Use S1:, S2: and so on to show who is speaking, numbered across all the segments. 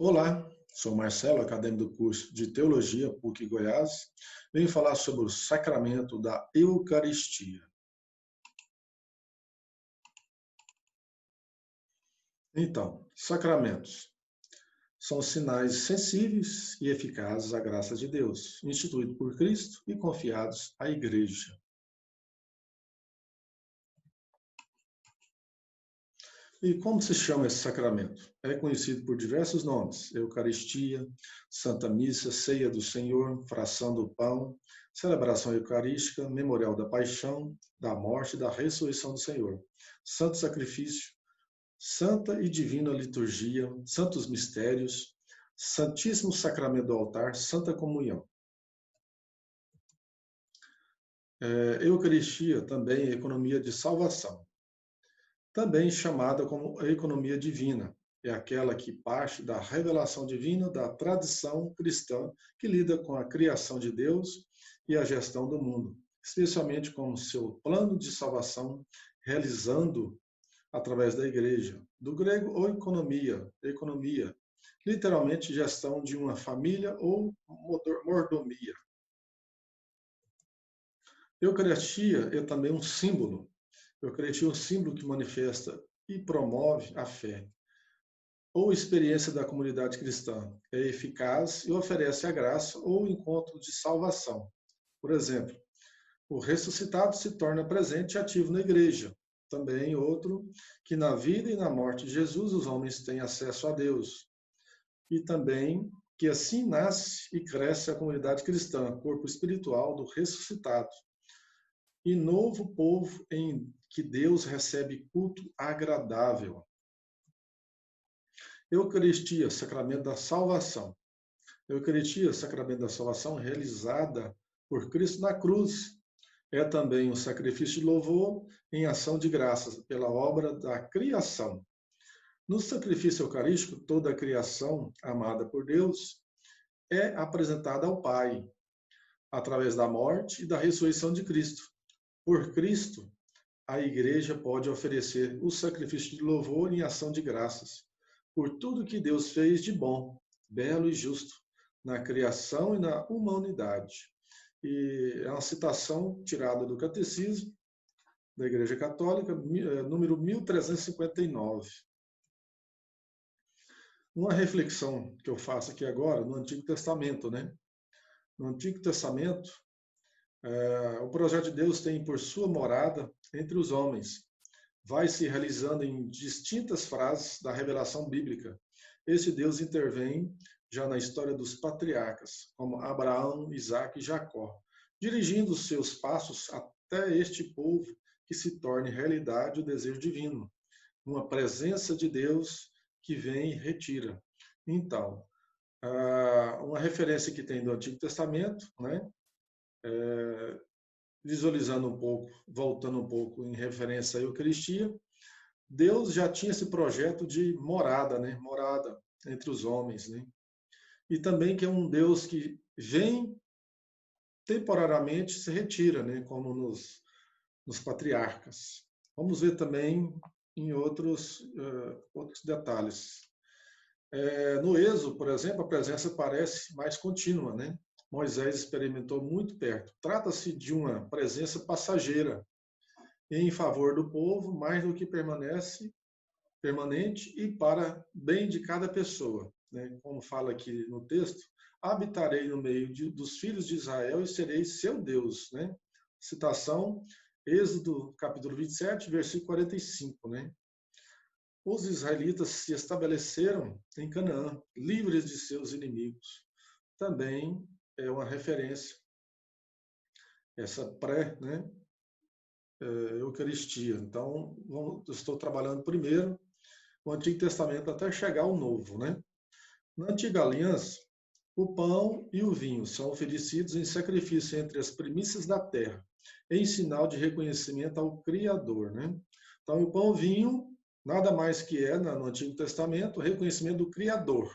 S1: Olá, sou Marcelo, acadêmico do curso de Teologia PUC Goiás. Venho falar sobre o sacramento da Eucaristia. Então, sacramentos são sinais sensíveis e eficazes à graça de Deus, instituídos por Cristo e confiados à Igreja. E como se chama esse sacramento? É conhecido por diversos nomes: Eucaristia, Santa Missa, Ceia do Senhor, Fração do Pão, Celebração Eucarística, Memorial da Paixão, da Morte e da Ressurreição do Senhor, Santo Sacrifício, Santa e Divina Liturgia, Santos Mistérios, Santíssimo Sacramento do Altar, Santa Comunhão. Eucaristia também é economia de salvação, também chamada como economia divina. É aquela que parte da revelação divina, da tradição cristã, que lida com a criação de Deus e a gestão do mundo, especialmente como seu plano de salvação, realizando através da igreja. Do grego, oikonomia, economia, literalmente gestão de uma família ou mordomia. Eucaristia é também um símbolo. Eucaristia é um símbolo que manifesta e promove a fé ou experiência da comunidade cristã. É eficaz e oferece a graça ou o encontro de salvação. Por exemplo, o ressuscitado se torna presente e ativo na igreja. Também outro, que na vida e na morte de Jesus os homens têm acesso a Deus. E também que assim nasce e cresce a comunidade cristã, corpo espiritual do ressuscitado. E novo povo em que Deus recebe culto agradável. Eucaristia, sacramento da salvação. Eucaristia, sacramento da salvação, realizada por Cristo na cruz. É também um sacrifício de louvor em ação de graças pela obra da criação. No sacrifício eucarístico, toda a criação amada por Deus é apresentada ao Pai, através da morte e da ressurreição de Cristo. Por Cristo, a Igreja pode oferecer o sacrifício de louvor em ação de graças, por tudo que Deus fez de bom, belo e justo, na criação e na humanidade. E é uma citação tirada do Catecismo da Igreja Católica, número 1359. Uma reflexão que eu faço aqui agora, no Antigo Testamento, né? No Antigo Testamento, o projeto de Deus tem por sua morada entre os homens. Vai se realizando em distintas frases da revelação bíblica. Esse Deus intervém já na história dos patriarcas, como Abraão, Isaque e Jacó, dirigindo os seus passos até este povo que se torne realidade o desejo divino, uma presença de Deus que vem e retira. Então, uma referência que tem do Antigo Testamento, né? Visualizando um pouco, voltando um pouco em referência à Eucaristia, Deus já tinha esse projeto de morada, né? Morada entre os homens, né? E também que é um Deus que vem temporariamente se retira, né? Como nos patriarcas. Vamos ver também em outros detalhes. No Êxodo, por exemplo, a presença parece mais contínua, né? Moisés experimentou muito perto. Trata-se de uma presença passageira em favor do povo, mais do que permanente e para bem de cada pessoa, né? Como fala aqui no texto, habitarei no meio dos filhos de Israel e serei seu Deus, né? Citação, Êxodo capítulo 27, versículo 45, né? Os israelitas se estabeleceram em Canaã, livres de seus inimigos. Também é uma referência, essa né, Eucaristia. Então, estou trabalhando primeiro o Antigo Testamento até chegar ao Novo, né? Na Antiga Aliança, o pão e o vinho são oferecidos em sacrifício entre as primícias da terra, em sinal de reconhecimento ao Criador, né? Então, o pão e o vinho, nada mais que no Antigo Testamento, o reconhecimento do Criador.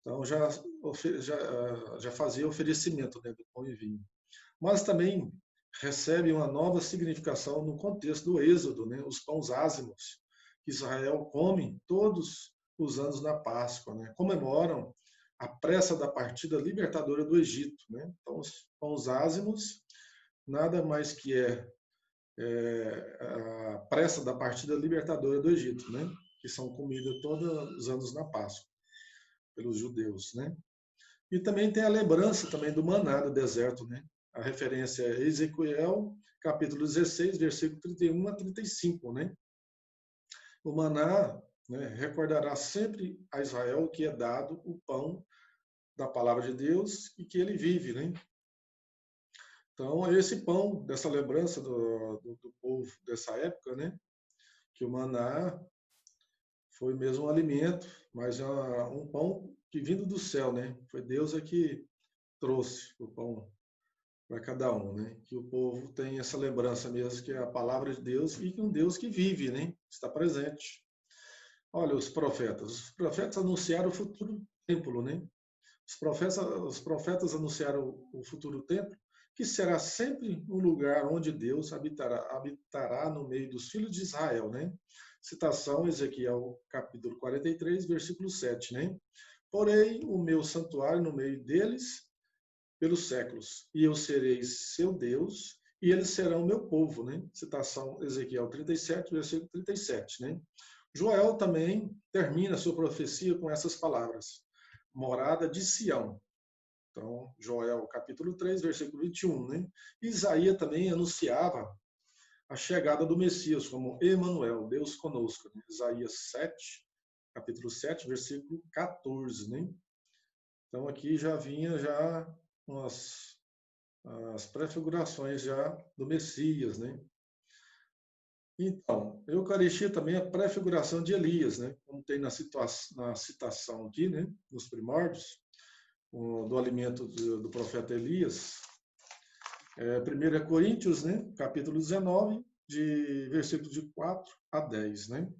S1: Então, já fazia oferecimento, né, do pão e vinho. Mas também recebe uma nova significação no contexto do Êxodo, né, os pães ázimos, que Israel come todos os anos da Páscoa, né? Comemoram a pressa da partida libertadora do Egito, né? Então, os pães ázimos nada mais que a pressa da partida libertadora do Egito, né? Que são comidas todos os anos na Páscoa pelos judeus, né? E também tem a lembrança também do maná do deserto, né? A referência é Ezequiel, capítulo 16, versículo 31 a 35, né? O maná, né, recordará sempre a Israel que é dado o pão da palavra de Deus e que ele vive, né? Então, esse pão, dessa lembrança do povo dessa época, né? Que o maná foi mesmo um alimento, mas um pão que vindo do céu, né? Foi Deus que trouxe o pão para cada um, né? Que o povo tem essa lembrança mesmo, que é a palavra de Deus e que um Deus que vive, né? Está presente. Olha, os profetas anunciaram o futuro templo, né? Os profetas anunciaram o futuro templo, que será sempre um lugar onde Deus habitará no meio dos filhos de Israel, né? Citação Ezequiel capítulo 43, versículo 7, né? Porém, o meu santuário no meio deles pelos séculos, e eu serei seu Deus, e eles serão meu povo, né? Citação Ezequiel 37, versículo 37, né? Joel também termina sua profecia com essas palavras: morada de Sião. Então, Joel capítulo 3, versículo 21, né? Isaías também anunciava a chegada do Messias como Emanuel, Deus conosco, né? Isaías 7, capítulo 7, versículo 14, né? Então aqui já vinha já as prefigurações já do Messias, né? Então, a Eucaristia também é a prefiguração de Elias, né? Como tem na citação aqui, né? Nos primórdios, do alimento do profeta Elias. 1 Coríntios, né? Capítulo 19, de versículo de 4 a 10, né?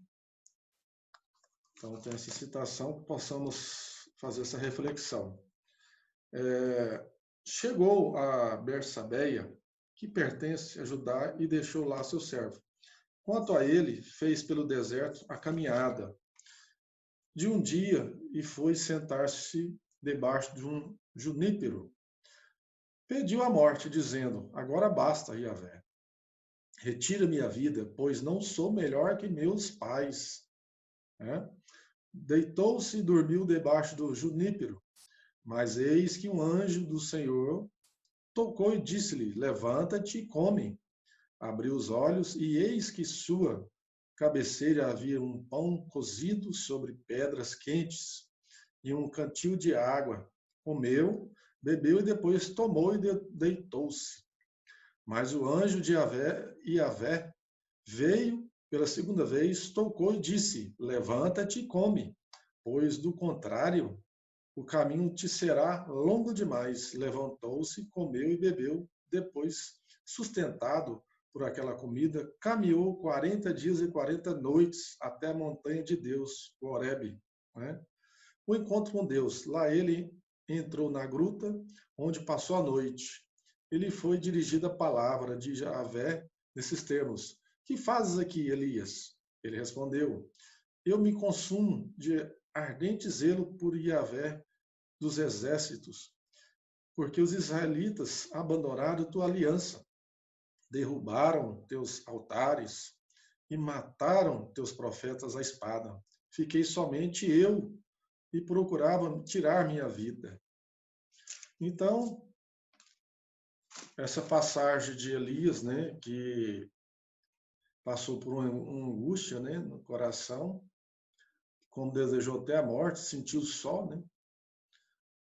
S1: Então, tem essa citação que possamos fazer essa reflexão. Chegou a Bersabeia, que pertence a Judá, e deixou lá seu servo. Quanto a ele, fez pelo deserto a caminhada de um dia e foi sentar-se debaixo de um junípero. Pediu a morte, dizendo: agora basta, Yahvé. Retira-me a vida, pois não sou melhor que meus pais. Deitou-se e dormiu debaixo do junípero. Mas eis que um anjo do Senhor tocou e disse-lhe: levanta-te e come. Abriu os olhos e eis que sua cabeceira havia um pão cozido sobre pedras quentes e um cantil de água. Comeu, bebeu e depois tomou e deitou-se. Mas o anjo de Yahvé veio pela segunda vez, tocou e disse: levanta-te e come, pois do contrário o caminho te será longo demais. Levantou-se, comeu e bebeu. Depois, sustentado por aquela comida, caminhou 40 dias e 40 noites até a montanha de Deus, o Horebe. Né? O encontro com Deus. Lá ele entrou na gruta, onde passou a noite. Ele foi dirigida a palavra de Javé nesses termos: que fazes aqui, Elias? Ele respondeu: eu me consumo de ardente zelo por Yahvé dos exércitos, porque os israelitas abandonaram tua aliança, derrubaram teus altares e mataram teus profetas à espada. Fiquei somente eu e procurava tirar minha vida. Então, essa passagem de Elias, né, que passou por uma angústia, né, no coração, como desejou até a morte, sentiu só, né,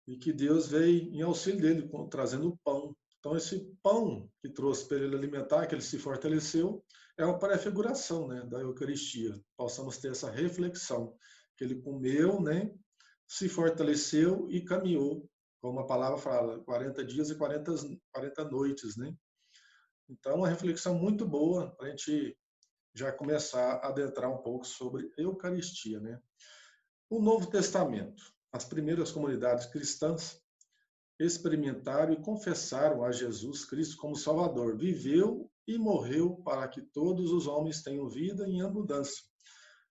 S1: e que Deus veio em auxílio dele, trazendo o pão. Então, esse pão que trouxe para ele alimentar, que ele se fortaleceu, é uma prefiguração, né, da Eucaristia. Possamos ter essa reflexão, que ele comeu, né, se fortaleceu e caminhou, como a palavra fala, 40 dias e 40 noites, né? Então, uma reflexão muito boa para a gente já começar a adentrar um pouco sobre Eucaristia, né? O Novo Testamento. As primeiras comunidades cristãs experimentaram e confessaram a Jesus Cristo como Salvador. Viveu e morreu para que todos os homens tenham vida em abundância.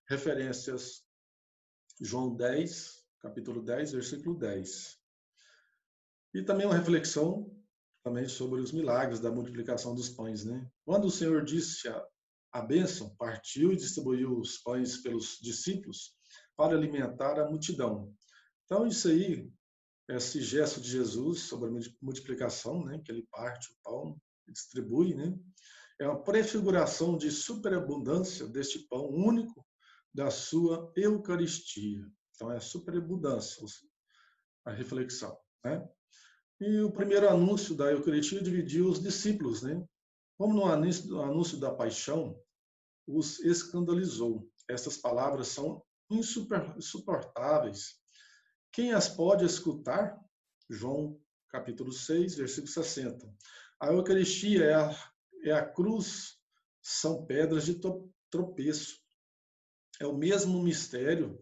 S1: Referências João 10, capítulo 10, versículo 10. E também uma reflexão também sobre os milagres da multiplicação dos pães, né? Quando o Senhor disse a bênção, partiu e distribuiu os pães pelos discípulos para alimentar a multidão. Então, isso aí, esse gesto de Jesus sobre a multiplicação, né? Que ele parte o pão e distribui, né? É uma prefiguração de superabundância deste pão único da sua Eucaristia. Então, é a superabundância, a reflexão, né? E o primeiro anúncio da Eucaristia dividiu os discípulos, né? Como no anúncio da paixão, os escandalizou. Essas palavras são insuportáveis. Quem as pode escutar? João capítulo 6, versículo 60. A Eucaristia é a cruz, são pedras de tropeço. É o mesmo mistério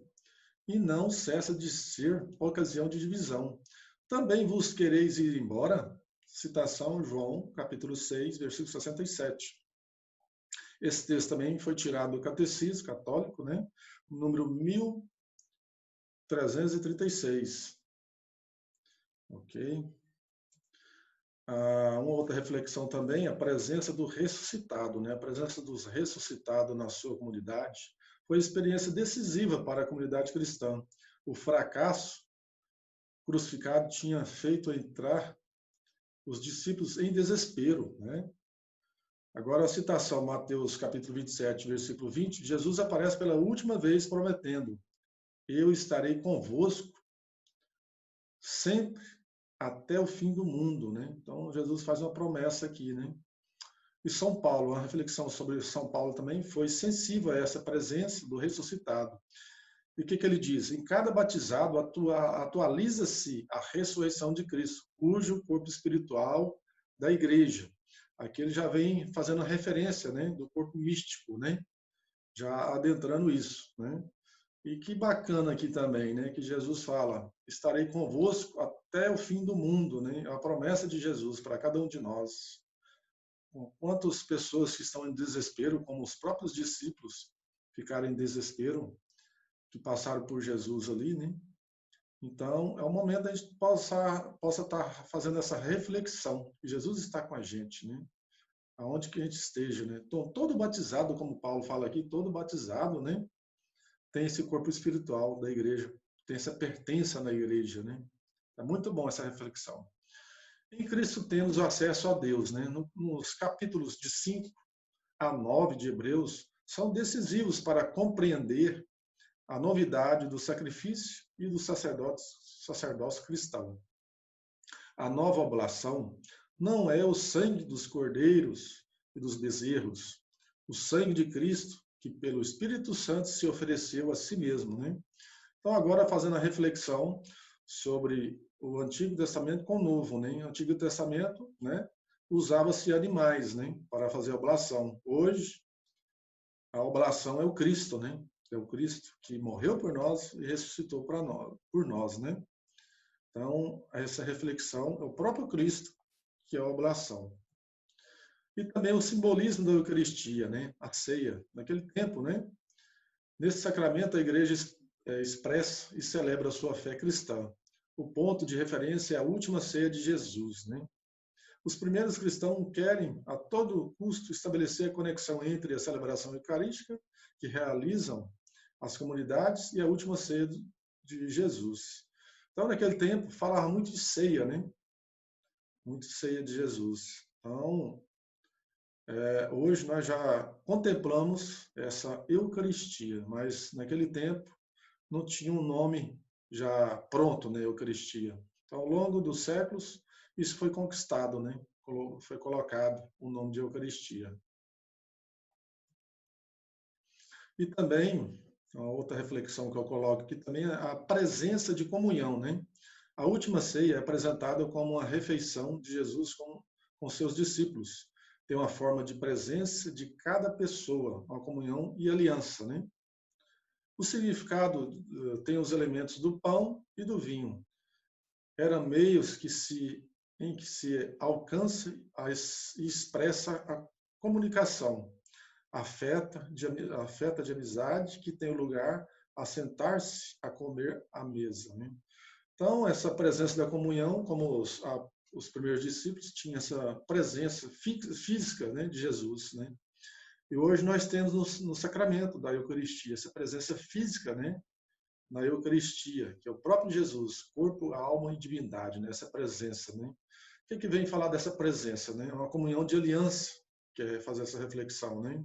S1: e não cessa de ser ocasião de divisão. Também vos quereis ir embora? Citação João, capítulo 6, versículo 67. Esse texto também foi tirado do Catecismo Católico, né? Número 1336. Ok? Uma outra reflexão também, a presença do ressuscitado, né? A presença dos ressuscitados na sua comunidade foi experiência decisiva para a comunidade cristã. O fracasso crucificado tinha feito entrar os discípulos em desespero, né? Agora a citação, Mateus capítulo 27, versículo 20, Jesus aparece pela última vez prometendo: eu estarei convosco sempre até o fim do mundo, né? Então Jesus faz uma promessa aqui, né? E São Paulo, a reflexão sobre São Paulo também foi sensível a essa presença do ressuscitado. E o que ele diz? Em cada batizado atualiza-se a ressurreição de Cristo, cujo corpo espiritual da igreja. Aqui ele já vem fazendo a referência, né, do corpo místico, né, já adentrando isso, né. E que bacana aqui também, né, que Jesus fala: estarei convosco até o fim do mundo, né, a promessa de Jesus para cada um de nós. Quantas pessoas que estão em desespero, como os próprios discípulos ficaram em desespero, que passaram por Jesus ali, né? Então, é o momento da gente possa estar fazendo essa reflexão. Jesus está com a gente, né? Aonde que a gente esteja, né? Então, todo batizado, como Paulo fala aqui, todo batizado, né? Tem esse corpo espiritual da igreja, tem essa pertença na igreja, né? É muito bom essa reflexão. Em Cristo temos o acesso a Deus, né? Nos capítulos de 5 a 9 de Hebreus, são decisivos para compreender a novidade do sacrifício e do sacerdócio cristão. A nova oblação não é o sangue dos cordeiros e dos bezerros, o sangue de Cristo que pelo Espírito Santo se ofereceu a si mesmo, né? Então agora fazendo a reflexão sobre o Antigo Testamento com o Novo, né? O Antigo Testamento, né, usava-se animais, né, para fazer a oblação. Hoje a oblação é o Cristo, né? É o Cristo que morreu por nós e ressuscitou para nós, por nós, né? Então, essa reflexão é o próprio Cristo que é a oblação. E também o simbolismo da Eucaristia, né? A ceia. Naquele tempo, né? Nesse sacramento, a igreja expressa e celebra a sua fé cristã. O ponto de referência é a última ceia de Jesus, né? Os primeiros cristãos querem, a todo custo, estabelecer a conexão entre a celebração eucarística que realizam as comunidades e a última ceia de Jesus. Então, naquele tempo, falava muito de ceia, né? Muito de ceia de Jesus. Então, hoje nós já contemplamos essa Eucaristia, mas naquele tempo não tinha um nome já pronto, né? Eucaristia. Então, ao longo dos séculos, isso foi conquistado, né? Foi colocado o nome de Eucaristia. E também, uma outra reflexão que eu coloco aqui também é a presença de comunhão, né? A última ceia é apresentada como uma refeição de Jesus com seus discípulos. Tem uma forma de presença de cada pessoa, uma comunhão e aliança, né? O significado tem os elementos do pão e do vinho. Eram meios em que se alcança e expressa a comunicação, afeta de amizade que tem lugar a sentar-se a comer à mesa, né? Então, essa presença da comunhão, como os primeiros discípulos tinham essa presença física, né, de Jesus, né? E hoje nós temos no sacramento da Eucaristia essa presença física, né, na Eucaristia, que é o próprio Jesus, corpo, alma e divindade, né, essa presença, né? O que vem falar dessa presença, né? Uma comunhão de aliança, que é fazer essa reflexão, né?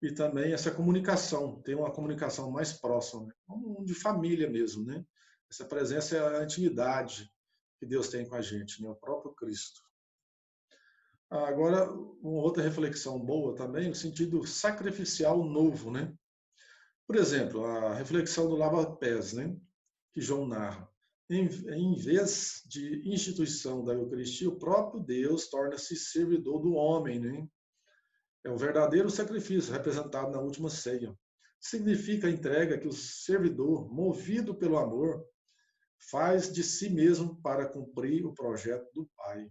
S1: E também essa comunicação, ter uma comunicação mais próxima, né? Como de família mesmo, né? Essa presença é a intimidade que Deus tem com a gente, né? O próprio Cristo. Agora, uma outra reflexão boa também, no sentido sacrificial novo, né? Por exemplo, a reflexão do lava-pés, né? Que João narra. Em vez de instituição da Eucaristia, o próprio Deus torna-se servidor do homem, né? É o verdadeiro sacrifício representado na última ceia. Significa a entrega que o servidor, movido pelo amor, faz de si mesmo para cumprir o projeto do Pai.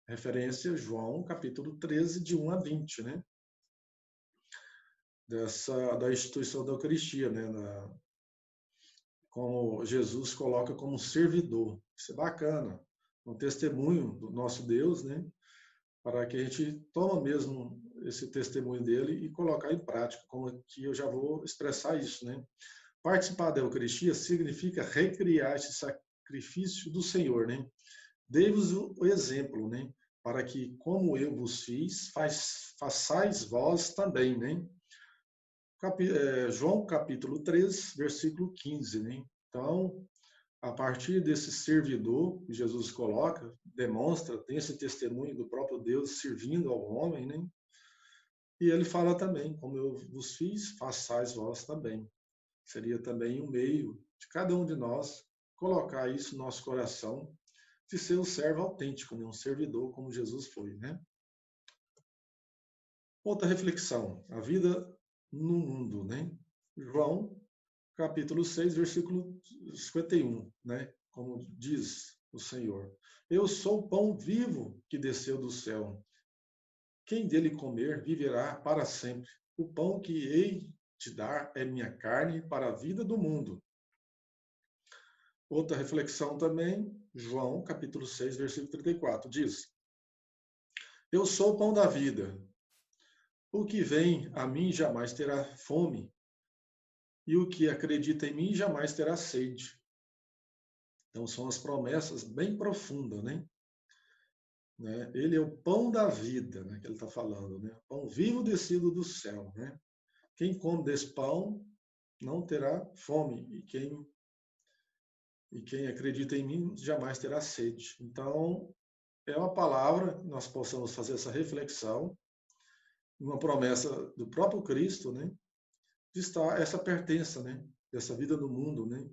S1: Referência João, capítulo 13, de 1 a 20, né? Da instituição da Eucaristia, né? Como Jesus coloca como servidor. Isso é bacana. Um testemunho do nosso Deus, né? Para que a gente tome mesmo esse testemunho dele e colocar em prática, como aqui eu já vou expressar isso, né? Participar da Eucaristia significa recriar esse sacrifício do Senhor, né? Dei-vos o exemplo, né? Para que, como eu vos fiz, façais vós também, né? João capítulo 3, versículo 15, né? Então, a partir desse servidor que Jesus coloca, demonstra, tem esse testemunho do próprio Deus servindo ao homem, né? E ele fala também, como eu vos fiz, façais vós também. Seria também um meio de cada um de nós colocar isso no nosso coração, de ser um servo autêntico, né? Um servidor como Jesus foi, né? Outra reflexão, a vida no mundo, né? João, capítulo 6, versículo 51, né? Como diz o Senhor. Eu sou o pão vivo que desceu do céu. Quem dele comer viverá para sempre. O pão que hei de dar é minha carne para a vida do mundo. Outra reflexão também, João, capítulo 6, versículo 34, diz: Eu sou o pão da vida. O que vem a mim jamais terá fome, e o que acredita em mim jamais terá sede. Então, são as promessas bem profundas, né? Ele é o pão da vida, né, que ele está falando, né? Pão vivo descido do céu, né? Quem come desse pão não terá fome, e quem acredita em mim jamais terá sede. Então, é uma palavra que nós possamos fazer essa reflexão, uma promessa do próprio Cristo, né? De estar essa pertença, né? Dessa vida no mundo, né?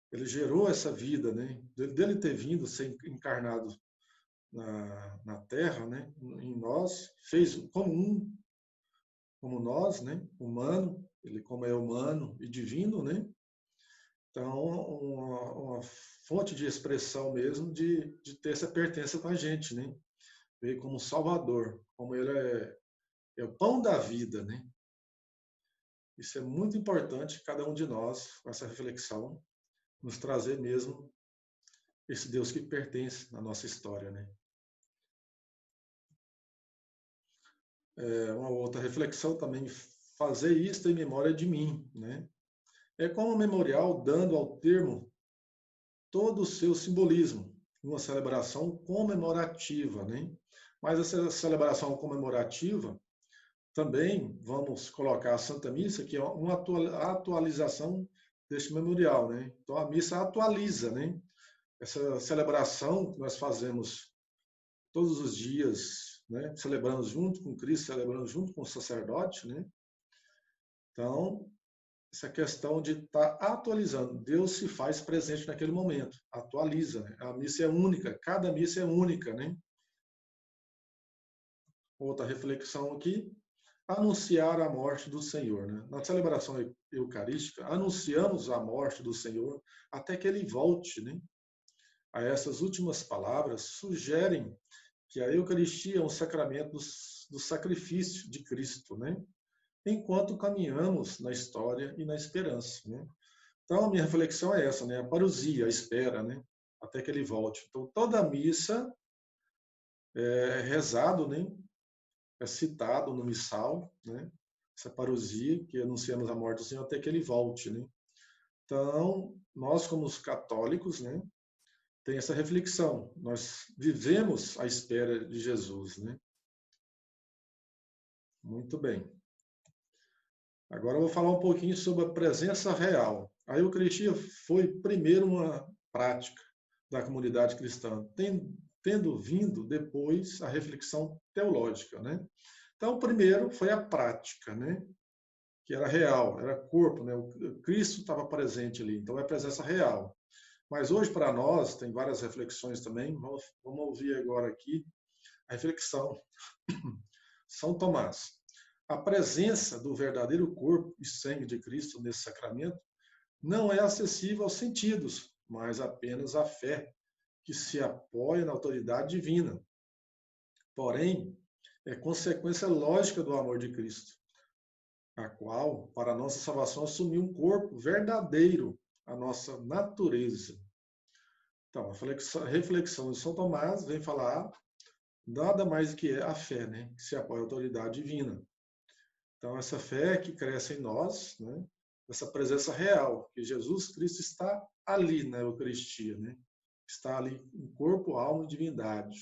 S1: Ele gerou essa vida, né? Dele ter vindo, ser encarnado na Terra, né? Em nós, fez como nós, né? Humano, ele como é humano e divino, né? Então, uma fonte de expressão mesmo de ter essa pertença com a gente, né? Veio como Salvador, como ele é o pão da vida, né? Isso é muito importante, cada um de nós, com essa reflexão, nos trazer mesmo esse Deus que pertence na nossa história, né? Uma outra reflexão também, fazer isto em memória de mim, né? É como um memorial dando ao termo todo o seu simbolismo, uma celebração comemorativa, né? Mas essa celebração comemorativa também vamos colocar a Santa Missa, que é uma atualização deste memorial, né? Então a missa atualiza, né? Essa celebração que nós fazemos todos os dias, né? Celebrando junto com Cristo, celebrando junto com o sacerdote, né? Então, essa questão de estar atualizando. Deus se faz presente naquele momento, atualiza, né? A missa é única, cada missa é única, né? Outra reflexão aqui, anunciar a morte do Senhor, né? Na celebração eucarística, anunciamos a morte do Senhor até que ele volte, né? A essas últimas palavras sugerem que a Eucaristia é um sacramento do sacrifício de Cristo, né? Enquanto caminhamos na história e na esperança, né? Então, a minha reflexão é essa, né? A parousia, a espera, né? Até que ele volte. Então, toda a missa é rezado, né? É citado no missal, né? Essa parousia, que anunciamos a morte do Senhor até que ele volte, né? Então, nós como os católicos, né? Tem essa reflexão. Nós vivemos à espera de Jesus, né? Muito bem. Agora eu vou falar um pouquinho sobre a presença real. A Eucaristia foi primeiro uma prática da comunidade cristã, tendo vindo depois a reflexão teológica, né? Então, primeiro foi a prática, né? Que era real, era corpo, né? O Cristo estava presente ali, então é a presença real. Mas hoje, para nós, tem várias reflexões também. Vamos ouvir agora aqui a reflexão. São Tomás. A presença do verdadeiro corpo e sangue de Cristo nesse sacramento não é acessível aos sentidos, mas apenas à fé, que se apoia na autoridade divina. Porém, é consequência lógica do amor de Cristo, a qual, para a nossa salvação, assumiu um corpo verdadeiro, a nossa natureza. Então, a reflexão de São Tomás vem falar nada mais do que a fé, né? Que se apoia à autoridade divina. Então, essa fé que cresce em nós, né? Essa presença real, que Jesus Cristo está ali na Eucaristia, né? Está ali em corpo, alma e divindade.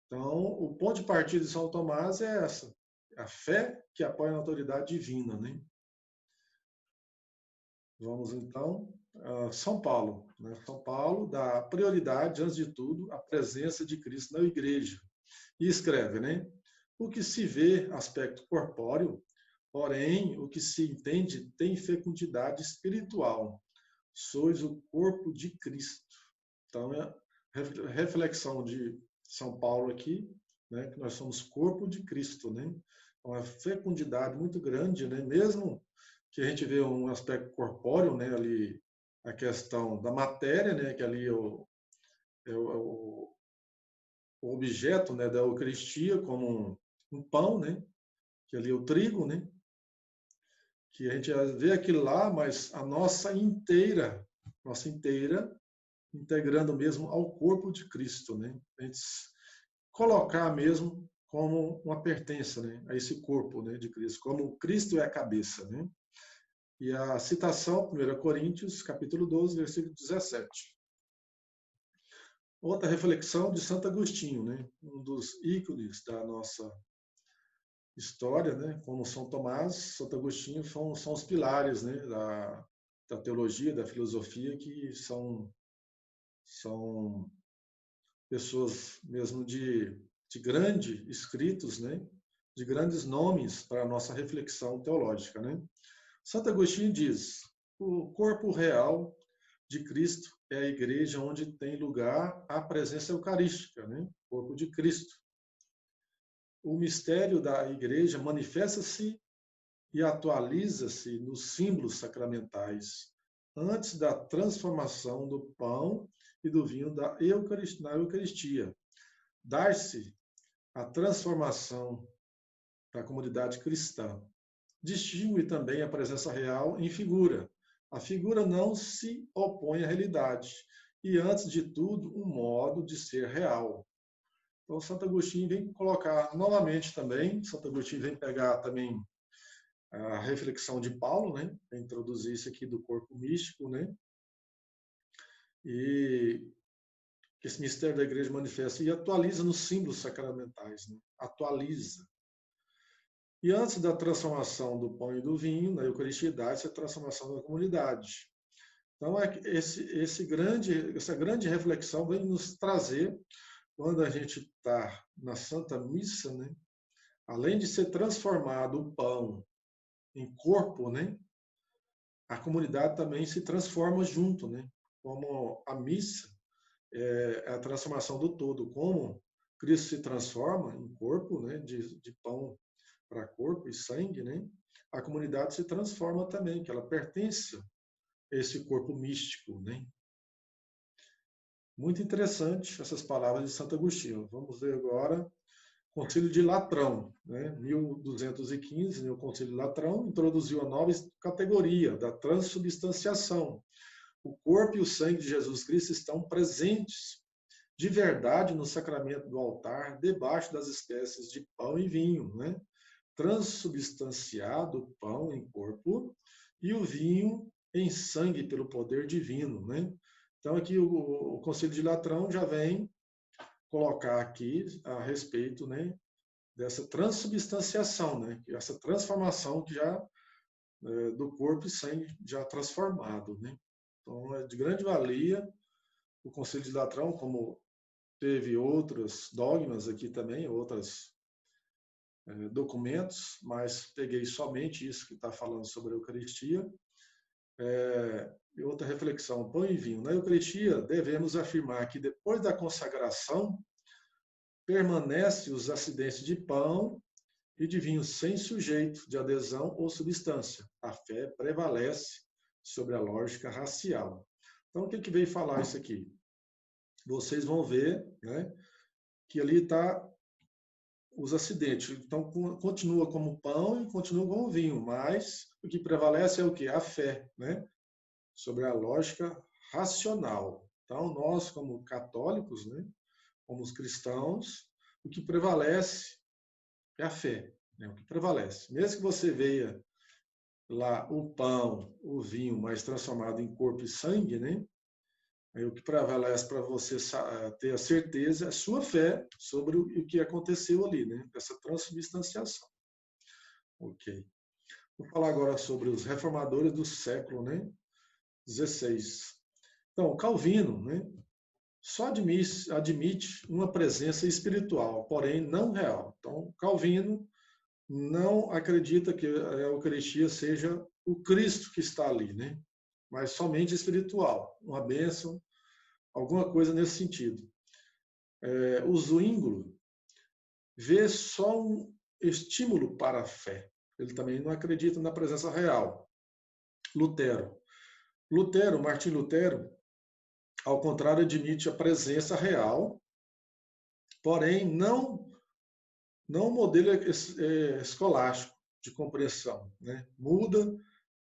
S1: Então, o ponto de partida de São Tomás é essa, a fé que apoia na autoridade divina, né? Vamos então a São Paulo, né? São Paulo dá prioridade, antes de tudo, à presença de Cristo na igreja. E escreve, né? O que se vê aspecto corpóreo, porém, o que se entende tem fecundidade espiritual. Sois o corpo de Cristo. Então, é a reflexão de São Paulo aqui, né, que nós somos corpo de Cristo, né? Uma fecundidade muito grande, né? Mesmo que a gente vê um aspecto corpóreo, né, ali a questão da matéria, né, que ali é o objeto, né, da Eucaristia como um pão, né, que ali é o trigo, né, que a gente vê aquilo lá, mas a nossa inteira, integrando mesmo ao corpo de Cristo, né, a gente colocar mesmo como uma pertença, né, a esse corpo, né, de Cristo, como Cristo é a cabeça, né. E a citação, 1 Coríntios, capítulo 12, versículo 17. Outra reflexão de Santo Agostinho, né, um dos ícones da nossa história, né, como São Tomás, Santo Agostinho são os pilares, né, da teologia, da filosofia, que são pessoas mesmo de grande escritos, né, de grandes nomes para a nossa reflexão teológica, né. Santo Agostinho diz: o corpo real de Cristo é a igreja onde tem lugar a presença eucarística, né, corpo de Cristo. O mistério da igreja manifesta-se e atualiza-se nos símbolos sacramentais, antes da transformação do pão e do vinho na Eucaristia. Dar-se a transformação da comunidade cristã. Distingue também a presença real em figura. A figura não se opõe à realidade e, antes de tudo, um modo de ser real. Então, Santo Agostinho vem colocar novamente também, Santo Agostinho vem pegar também a reflexão de Paulo, né, para introduzir isso aqui do corpo místico, né, e que esse mistério da igreja manifesta e atualiza nos símbolos sacramentais, né, atualiza. E antes da transformação do pão e do vinho, na Eucaristia, essa transformação da comunidade. Então, essa grande reflexão vem nos trazer, quando a gente está na Santa Missa, né, além de ser transformado o pão em corpo, né, a comunidade também se transforma junto, né? Como a missa é a transformação do todo, como Cristo se transforma em corpo, né, de pão para corpo e sangue, né? A comunidade se transforma também, que ela pertence a esse corpo místico, né? Muito interessante essas palavras de Santo Agostinho. Vamos ver agora Concílio de Latrão, né? 1215, o Concílio de Latrão introduziu a nova categoria da transubstanciação. O corpo e o sangue de Jesus Cristo estão presentes de verdade no sacramento do altar, debaixo das espécies de pão e vinho, né? Transubstanciado o pão em corpo e o vinho em sangue pelo poder divino, né? Então aqui o Concílio de Latrão já vem colocar aqui a respeito, né, dessa transubstanciação, né, essa transformação que já do corpo e sangue já transformado, né? Então é de grande valia o Concílio de Latrão, como teve outros dogmas aqui também, outros documentos, mas peguei somente isso que está falando sobre a Eucaristia. Outra reflexão, pão e vinho. Na Eucaristia, devemos afirmar que depois da consagração, permanece os acidentes de pão e de vinho sem sujeito de adesão ou substância. A fé prevalece sobre a lógica racial. Então, o que veio falar isso aqui? Vocês vão ver, né, que ali está os acidentes. Então, continua como pão e continua como vinho, mas o que prevalece é o quê? A fé, né, sobre a lógica racional. Então, nós, como católicos, né, como os cristãos, o que prevalece é a fé, né, o que prevalece. Mesmo que você veja lá o pão, o vinho, mas transformado em corpo e sangue, né, aí o que prevalece para você ter a certeza é a sua fé sobre o que aconteceu ali, né, essa transubstanciação. Ok. Vou falar agora sobre os reformadores do século, né, 16. Então, Calvino, né, só admite uma presença espiritual, porém não real. Então, Calvino não acredita que a Eucaristia seja o Cristo que está ali, né? Mas somente espiritual, uma bênção, alguma coisa nesse sentido. O Zwinglio vê só um estímulo para a fé. Ele também não acredita na presença real. Martim Lutero, ao contrário, admite a presença real, porém não o modelo escolástico de compreensão, né?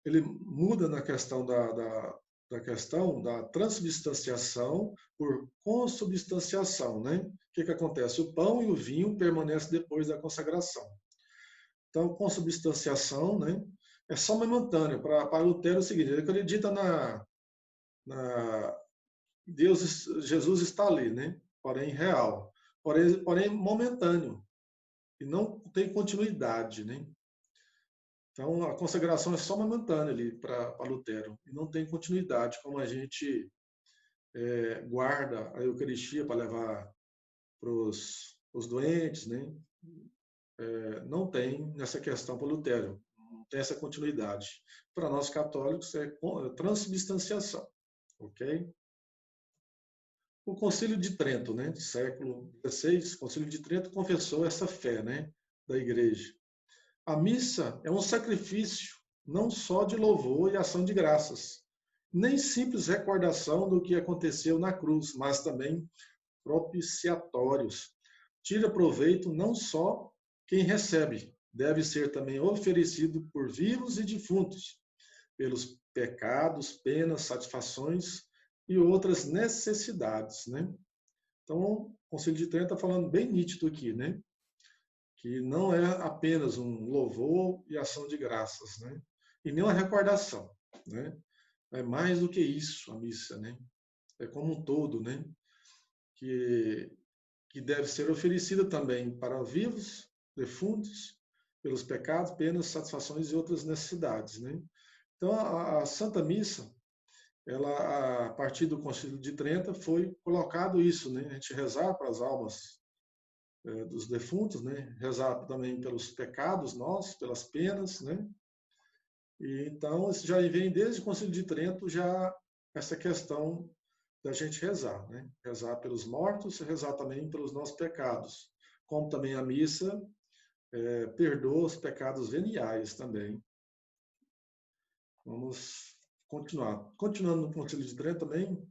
S1: Ele muda na questão da questão da transubstanciação por consubstanciação, né? O que acontece? O pão e o vinho permanecem depois da consagração. Então, consubstanciação, né, é só momentâneo. Para Lutero é o seguinte: ele acredita na Deus, Jesus está ali, né? Porém real, porém momentâneo e não tem continuidade, né? Então a consagração é só momentânea ali para Lutero e não tem continuidade, como a gente guarda a Eucaristia para levar para os doentes, né? Não tem nessa questão para Lutero, não tem essa continuidade. Para nós católicos é transubstanciação, ok? O Concílio de Trento, né, século XVI, o Concílio de Trento confessou essa fé, né, da Igreja. A missa é um sacrifício não só de louvor e ação de graças, nem simples recordação do que aconteceu na cruz, mas também propiciatórios. Tira proveito não só quem recebe, deve ser também oferecido por vivos e defuntos, pelos pecados, penas, satisfações e outras necessidades, né? Então, o Concílio de Trento está falando bem nítido aqui, né? Que não é apenas um louvor e ação de graças, né? E nem uma recordação, né? É mais do que isso a missa, né? É como um todo, né? Que deve ser oferecida também para vivos, defuntos, pelos pecados, penas, satisfações e outras necessidades, né? Então, a Santa Missa, ela, a partir do Concílio de Trento, foi colocado isso, né? A gente rezar para as almas dos defuntos, né? Rezar também pelos pecados nossos, pelas penas, né? E, então, isso já vem desde o Concílio de Trento, já essa questão da gente rezar, né? Rezar pelos mortos, rezar também pelos nossos pecados. Como também a missa perdoa os pecados veniais também. Vamos continuar. Continuando no Concílio de Trento também,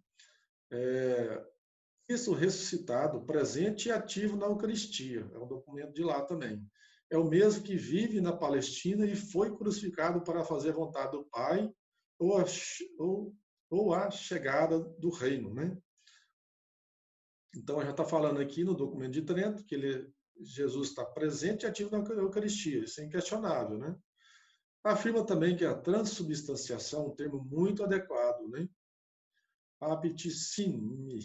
S1: Cristo ressuscitado, presente e ativo na Eucaristia. É um documento de lá também. É o mesmo que vive na Palestina e foi crucificado para fazer a vontade do Pai ou a chegada do reino, né? Então, já está falando aqui no documento de Trento que Jesus está presente e ativo na Eucaristia. Isso é inquestionável, né? Afirma também que a transubstanciação é um termo muito adequado, né? Apticine,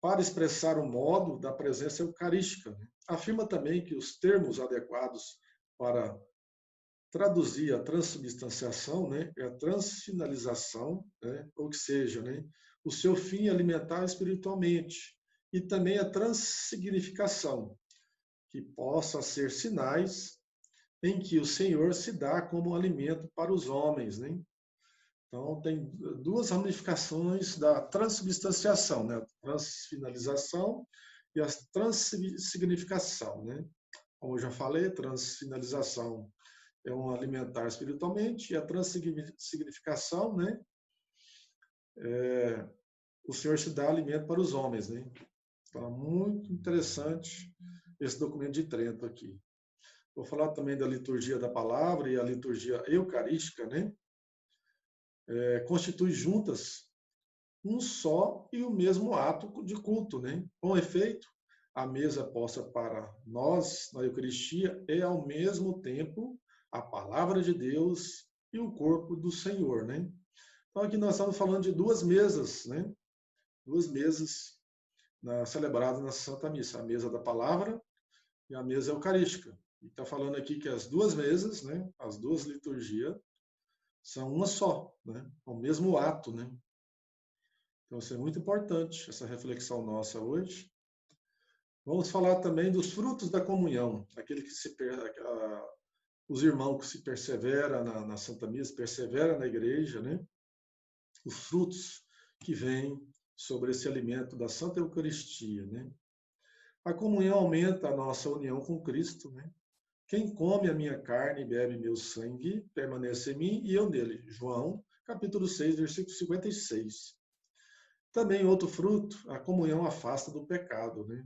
S1: para expressar o modo da presença eucarística. Afirma também que os termos adequados para traduzir a transubstanciação, né, é a transfinalização, né, ou que seja, né, o seu fim é alimentar espiritualmente, e também a transsignificação, que possa ser sinais em que o Senhor se dá como alimento para os homens, né? Então, tem duas ramificações da transubstanciação, né? A transfinalização e a transsignificação, né? Como eu já falei, a transfinalização é um alimentar espiritualmente, e a transsignificação, né? O Senhor se dá alimento para os homens, né? Então, é muito interessante esse documento de Trento aqui. Vou falar também da liturgia da palavra e a liturgia eucarística, né? Constitui juntas um só e o mesmo ato de culto, né? Com efeito, a mesa posta para nós na Eucaristia é ao mesmo tempo a palavra de Deus e o corpo do Senhor, né? Então aqui nós estamos falando de duas mesas, né? Duas mesas celebradas na Santa Missa, a mesa da palavra e a mesa eucarística. E está falando aqui que as duas mesas, né? As duas liturgias são uma só, né? O mesmo ato, né? Então, isso é muito importante, essa reflexão nossa hoje. Vamos falar também dos frutos da comunhão, aquele que os irmãos que se persevera na Santa Missa, persevera na igreja, né? Os frutos que vêm sobre esse alimento da Santa Eucaristia, né? A comunhão aumenta a nossa união com Cristo, né? Quem come a minha carne e bebe meu sangue, permanece em mim e eu nele. João, capítulo 6, versículo 56. Também outro fruto, a comunhão afasta do pecado, né?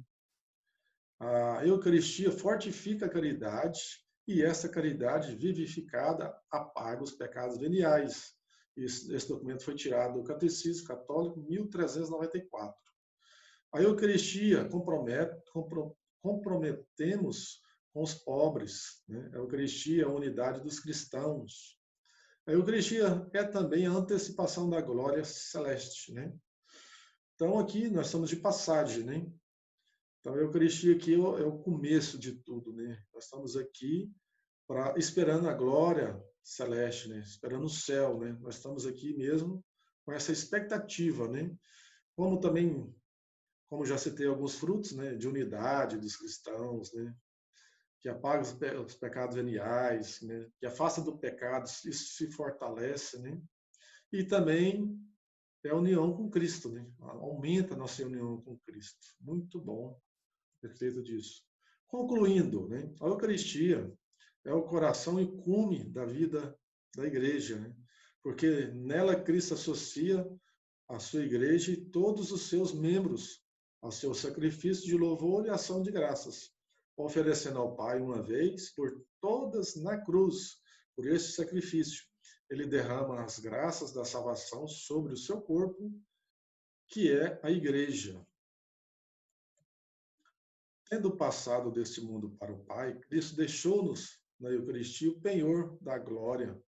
S1: A Eucaristia fortifica a caridade e essa caridade vivificada apaga os pecados veniais. Esse documento foi tirado do Catecismo Católico 1394. A Eucaristia comprometemos com os pobres, né? A Eucaristia é a unidade dos cristãos. A Eucaristia é também a antecipação da glória celeste, né? Então aqui nós estamos de passagem, né? Então a Eucaristia aqui é o começo de tudo, né? Nós estamos aqui esperando a glória celeste, né? Esperando o céu, né? Nós estamos aqui mesmo com essa expectativa, né? Como já citei alguns frutos, né? De unidade dos cristãos, né? Que apaga os pecados veniais, né? Que afasta do pecado, isso se fortalece, né? E também é a união com Cristo, né? Aumenta a nossa união com Cristo. Muito bom a respeito disso. Concluindo, né? A Eucaristia é o coração e cume da vida da igreja, né? Porque nela Cristo associa a sua igreja e todos os seus membros ao seu sacrifício de louvor e ação de graças, oferecendo ao Pai uma vez por todas na cruz. Por esse sacrifício, ele derrama as graças da salvação sobre o seu corpo, que é a igreja. Tendo passado deste mundo para o Pai, Cristo deixou-nos na Eucaristia o penhor da glória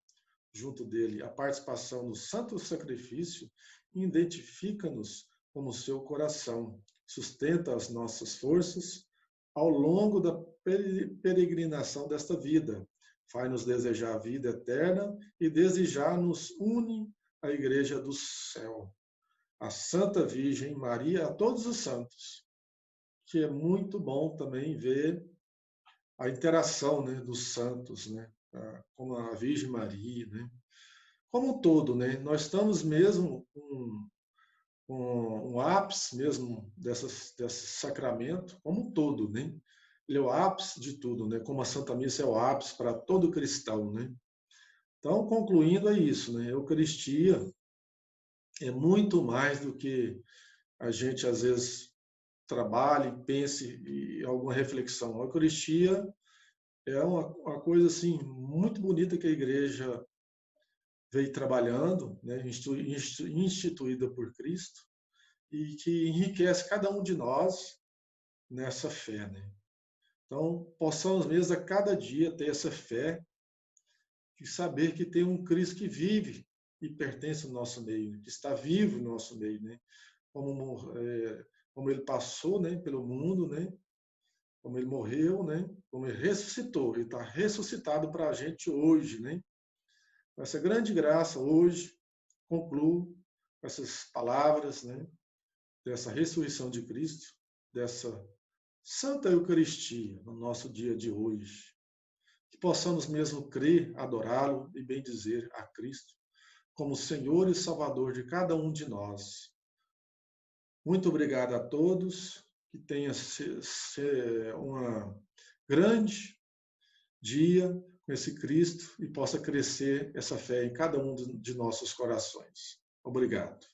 S1: junto dele. A participação no santo sacrifício identifica-nos como seu coração, sustenta as nossas forças ao longo da peregrinação desta vida, faz-nos desejar a vida eterna e desejar nos une à Igreja do céu, a Santa Virgem Maria, a todos os santos, que é muito bom também ver a interação, né, dos santos, né, como a Virgem Maria, né, como um todo, né, nós estamos mesmo com um ápice mesmo desse sacramento, como um todo, né, ele é o ápice de tudo, né, como a Santa Missa é o ápice para todo cristão, né. Então, concluindo, é isso, né, a Eucaristia é muito mais do que a gente às vezes trabalhe, pense em alguma reflexão. A Eucaristia é uma coisa assim muito bonita que a igreja veio trabalhando, né, instituída por Cristo, e que enriquece cada um de nós nessa fé, né? Então, possamos mesmo a cada dia ter essa fé e saber que tem um Cristo que vive e pertence ao nosso meio, que está vivo no nosso meio, né? Como ele passou, né, pelo mundo, né? Como ele morreu, né? Como ele ressuscitou, ele está ressuscitado para a gente hoje, né? Com essa grande graça, hoje, concluo com essas palavras, né? Dessa ressurreição de Cristo, dessa Santa Eucaristia no nosso dia de hoje. Que possamos mesmo crer, adorá-lo e bendizer a Cristo como Senhor e Salvador de cada um de nós. Muito obrigado a todos, que tenha uma grande dia com esse Cristo e possa crescer essa fé em cada um de nossos corações. Obrigado.